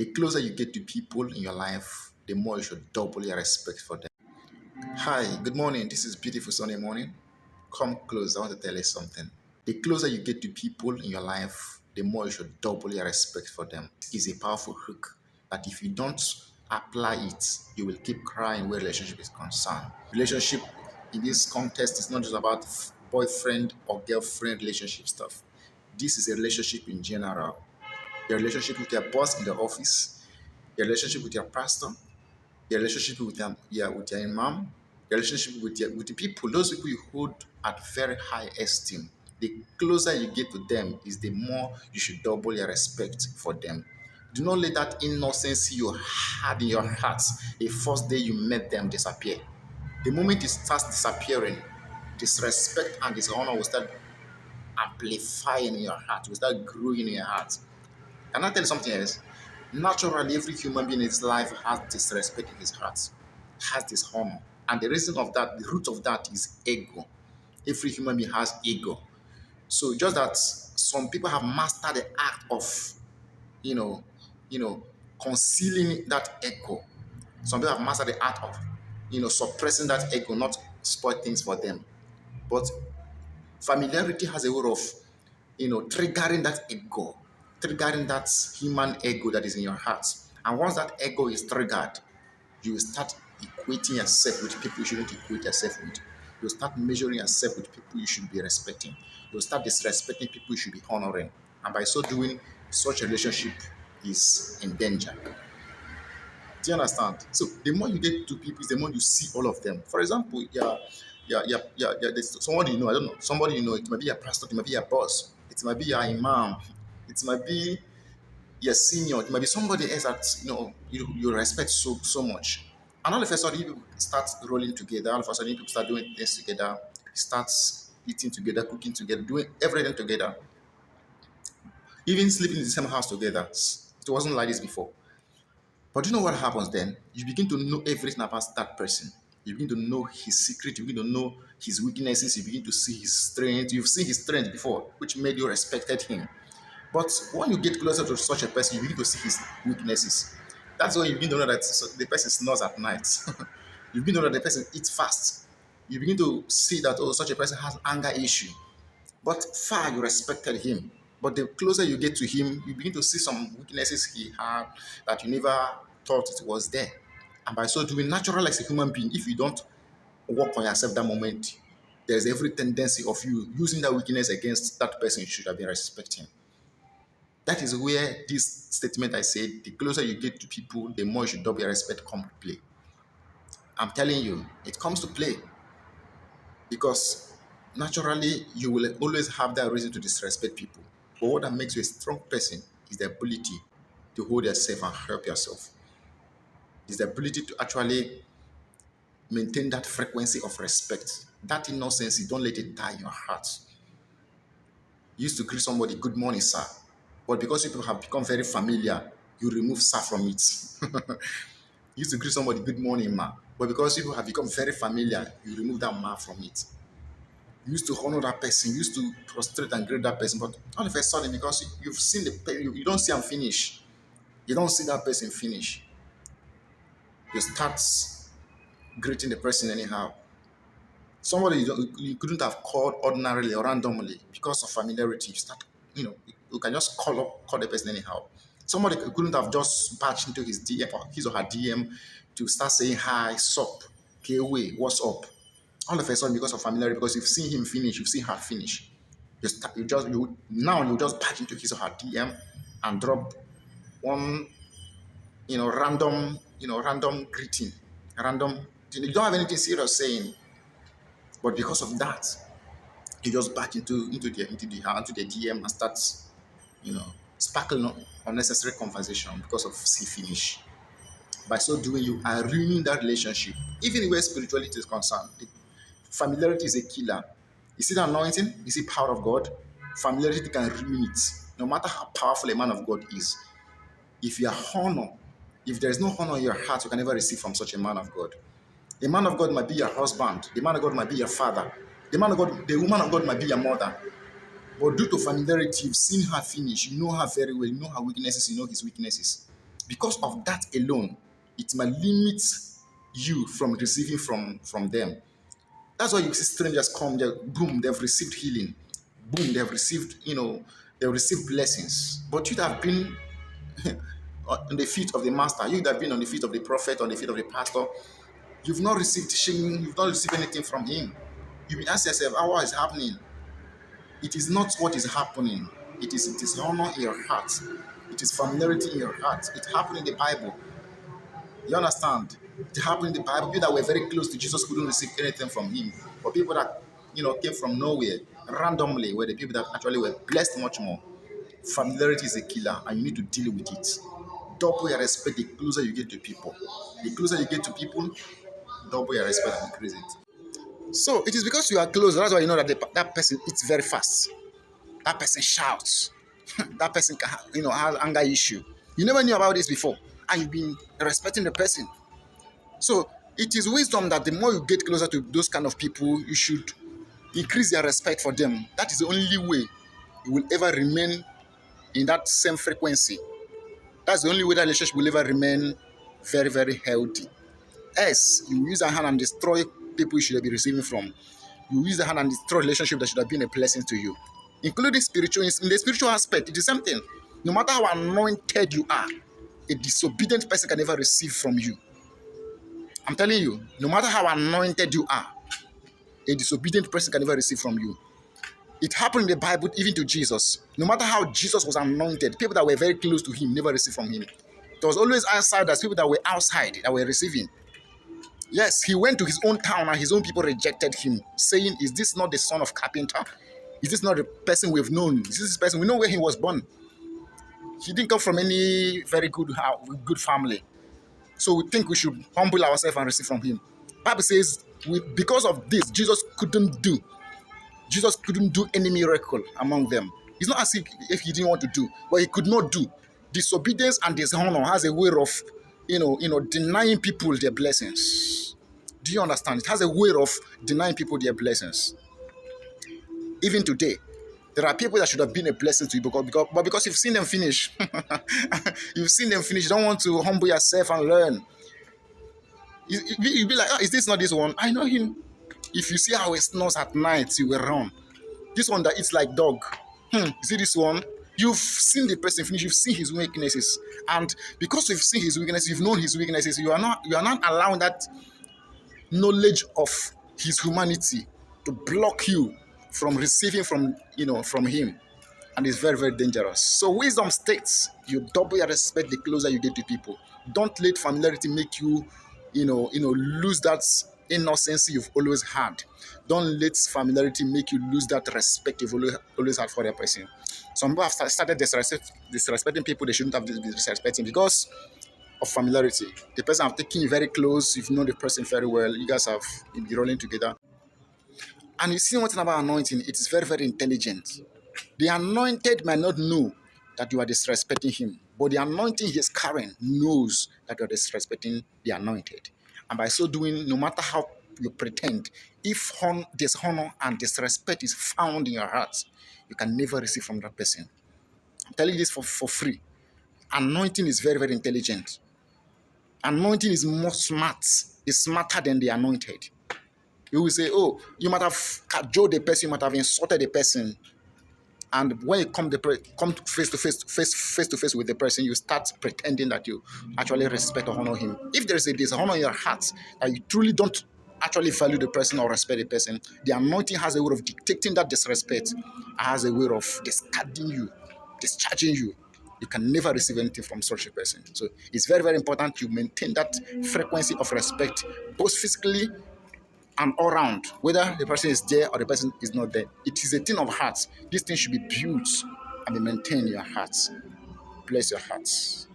The closer you get to people in your life, the more you should double your respect for them. Hi, good morning. This is beautiful Sunday morning. Come close. I want to tell you something. The closer you get to people in your life, the more you should double your respect for them. It's a powerful hook that if you don't apply it, you will keep crying where relationship is concerned. Relationship in this context is not just about boyfriend or girlfriend relationship stuff. This is a relationship in general. Your relationship with your boss in the office, your relationship with your pastor, your relationship with your imam, your relationship with the people, those people you hold at very high esteem. The closer you get to them is the more you should double your respect for them. Do not let that innocence you had in your heart the first day you met them disappear. The moment it starts disappearing, disrespect and dishonor will start amplifying in your heart, will start growing in your heart. Can I tell you something else? Naturally, every human being in his life has disrespect in his heart, has dishonor. And the reason of that, the root of that is ego. Every human being has ego. So just that some people have mastered the act of, you know, you know, concealing that ego. Some people have mastered the art of, suppressing that ego, not spoil things for them. But familiarity has a way of triggering that ego, triggering that human ego that is in your heart. And once that ego is triggered, you will start equating yourself with people you shouldn't equate yourself with. You'll start measuring yourself with people you should be respecting. You'll start disrespecting people you should be honoring. And by so doing, such a relationship is in danger. Do you understand? So the more you get to people, the more you see all of them. For example, there's somebody I don't know, somebody it might be your pastor, it might be your boss, it might be your imam, it might be your senior, it might be somebody else that you respect so much. And all of a sudden, people start rolling together. All of a sudden, people start doing things together, start eating together, cooking together, doing everything together, even sleeping in the same house together. It wasn't like this before. But you know what happens then? You begin to know everything about that person. You begin to know his secret. You begin to know his weaknesses. You begin to see his strength. You've seen his strength before, which made you respected him. But when you get closer to such a person, you begin to see his weaknesses. That's when you begin to know that the person snores at night. You begin to know that the person eats fast. You begin to see that, such a person has anger issue. But far you respected him. But the closer you get to him, you begin to see some weaknesses he had that you never thought it was there. And by so doing, natural as a human being, if you don't work on yourself that moment, there's every tendency of you using that weakness against that person you should have been respecting. That is where this statement I said, the closer you get to people, the more you should double your respect come to play. I'm telling you, it comes to play. Because naturally, you will always have that reason to disrespect people. But what that makes you a strong person is the ability to hold yourself and help yourself. It's the ability to actually maintain that frequency of respect. That innocence, you don't let it die in your heart. You used to greet somebody, good morning, sir. But because people have become very familiar, you remove sir from it. You used to greet somebody, good morning, ma. But because people have become very familiar, you remove that ma from it. You used to honor that person, you used to prostrate and greet that person, but all of a sudden, because you've seen you don't see him finish, you don't see that person finish, you start greeting the person anyhow. Somebody you couldn't have called ordinarily or randomly because of familiarity. You start, you can just call the person anyhow. Somebody couldn't have just patched into his DM or his or her DM to start saying hi, sup, KOA, what's up? All of a sudden, because of familiarity, because you've seen him finish, you've seen her finish, you just patch into his or her DM and drop one, random greeting, random. You don't have anything serious saying, but because of that, you just back into the DM and start, sparkling unnecessary conversation because of see finish. By so doing, you are ruining that relationship, even where spirituality is concerned. Familiarity is a killer. You see the anointing? You see power of God? Familiarity can ruin it. No matter how powerful a man of God is, if there is no honor in your heart, you can never receive from such a man of God. The man of God might be your husband. The man of God might be your father. The woman of God might be your mother. But due to familiarity, you've seen her finish. You know her very well. You know her weaknesses. You know his weaknesses. Because of that alone, it might limit you from receiving from them. That's why you see strangers come, they, boom, they've received healing. Boom, they've received, they've received blessings. But you'd have been on the feet of the master, you'd have been on the feet of the prophet, on the feet of the pastor. You've not received shame, you've not received anything from him. You will ask yourself, how what is happening? It is not what is happening. It is honor in your heart. It is familiarity in your heart. It happened in the Bible. You understand? It happened in the Bible. People that were very close to Jesus couldn't receive anything from him. But people that came from nowhere randomly were the people that actually were blessed much more. Familiarity is a killer, and you need to deal with it. Double your respect the closer you get to people. The closer you get to people, double your respect and increase it. So it is because you are close. That's why you know that that person eats very fast. That person shouts. That person can, has anger issue. You never knew about this before, and you've been respecting the person. So it is wisdom that the more you get closer to those kind of people, you should increase your respect for them. That is the only way you will ever remain in that same frequency. That's the only way that relationship will ever remain very, very healthy. Else, you use a hand and destroy people you should be receiving from. You use a hand and destroy relationship that should have been a blessing to you. Including spiritual, in the spiritual aspect, it is the same thing. No matter how anointed you are, a disobedient person can never receive from you. I'm telling you, no matter how anointed you are, a disobedient person can never receive from you. It happened in the Bible, even to Jesus. No matter how Jesus was anointed, people that were very close to him never received from him. There was always outsiders, people that were outside that were receiving. Yes, he went to his own town and his own people rejected him, saying, is this not the son of carpenter? Is this not the person we've known? Is this person? We know where he was born. He didn't come from any very good family. So we think we should humble ourselves and receive from him. Bible says, because of this, Jesus couldn't do any miracle among them. It's not as if he didn't want to do, but he could not do. Disobedience and dishonor has a way of, denying people their blessings. Do you understand? It has a way of denying people their blessings. Even today, there are people that should have been a blessing to you, but because you've seen them finish, you don't want to humble yourself and learn. You'll be like, oh, is this not this one? I know him. If you see how he snores at night, you will run. This one that eats like dog. See this one? You've seen the person finish. You've seen his weaknesses, and because you've seen his weaknesses, you've known his weaknesses. You are not allowing that knowledge of his humanity to block you from receiving from him, and it's very, very dangerous. So wisdom states you double your respect the closer you get to people. Don't let familiarity make you lose that innocence you've always had. Don't let familiarity make you lose that respect you've always had for the person. Some people have started disrespecting people they shouldn't have been disrespecting because of familiarity. The person have taken you very close, you've known the person very well, you guys have been rolling together. And you see one thing about anointing, it is very, very intelligent. The anointed might not know that you are disrespecting him, but the anointing he is carrying knows that you are disrespecting the anointed. And by so doing, no matter how you pretend, if dishonor and disrespect is found in your heart, you can never receive from that person. I'm telling you this for free. Anointing is very, very intelligent. Anointing is more smart. It's smarter than the anointed. You will say, oh, you might have cajoled the person, you might have insulted the person. And when you come face to face with the person, you start pretending that you actually respect or honor him. If there is a dishonor in your heart that you truly don't actually value the person or respect the person, the anointing has a way of dictating that disrespect, has a way of discarding you, discharging you. You can never receive anything from such a person. So it's very, very important you maintain that frequency of respect, both physically and all round, whether the person is there or the person is not there. It is a thing of hearts. This thing should be built and be maintained in your hearts. Bless your hearts.